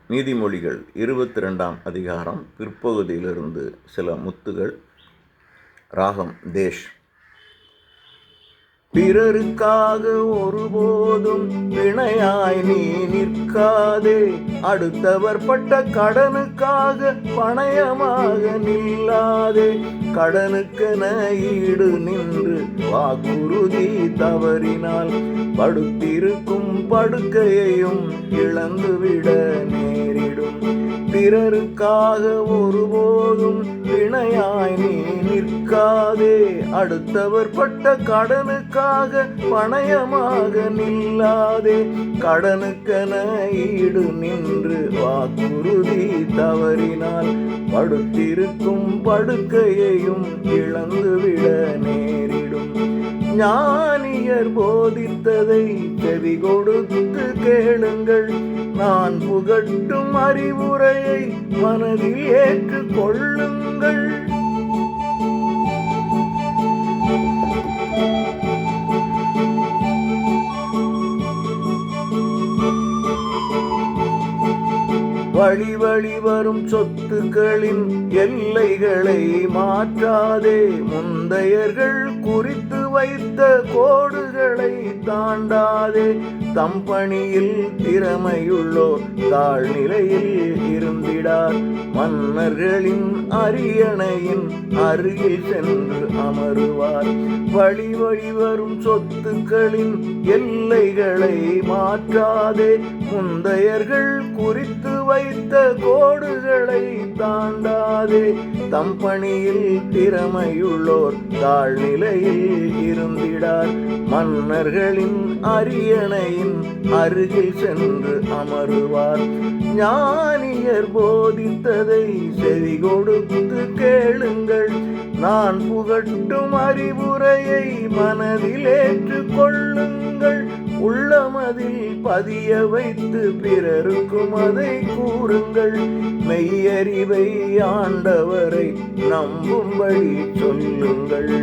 நீதிமொழிகள் 22ஆம் அதிகாரம் பிற்பகுதியிலிருந்து சில முத்துகள். ராகம் தேஷ். பிறருக்காக ஒருபோதும் பிணையாய் நீ நிற்காதே, அடுத்தவர் பட்ட கடனுக்காக பணயமாக நில்லாதே. கடனுக்கென ஈடு நின்று வாக்குறுதி தவறினால் படுத்திருக்கும் படுக்கையையும் இழந்துவிட நேரிடும். பிறருக்காக ஒருபோதும் பிணையாய் நீ நிற்காதே, அடுத்தவர் பட்ட கடனுக்காக பணயமாக நில்லாதே. கடனுக்கென ஈடு நின்று வாக்குறுதி தவறினால் படுத்திருக்கும் படுக்கையையும் இழந்துவிட நேரிடும். ஞானியர் போதித்ததை செவி கொடுத்து கேளுங்கள், நான் புகட்டும் அறிவுரையை மனதில் ஏற்றுக் கொள்ளுங்கள். வழி வழி வரும் சொத்துக்களின் எல்லைகளை மாற்றாதே, முந்தையர்கள் குறித்து வைத்த கோடுகளை தாண்டாதே. தம் பணியில் திறமையுள்ளோர் தாழ்நிலையில் இருந்திடார், மன்னர்களின் அரியணையின் அருகில் சென்று அமருவார். வழி வழி வரும் சொத்துக்களின் எல்லைகளை மாற்றாதே, முந்தையர்கள் குறித்து வைத்த கோடுகளை தாண்டாதே. தம் பணியில் திறமையுள்ளோர் தாழ்நிலையில் இருந்திடார், மன்னர்களின் அரியணையின் அருகில் சென்று அமருவார். ஞானியர் போதித்ததை செவி கொடுத்து கேளுங்கள், நான் புகட்டும் அறிவுரையை மனதில் ஏற்றுக் கொள்ளுங்கள். உள்ளமதில் பதிய வைத்து பிறருக்கும் அதை கூறுங்கள், மெய்யறிவை ஆண்டவரை நம்பும்படி சொல்லுங்கள்.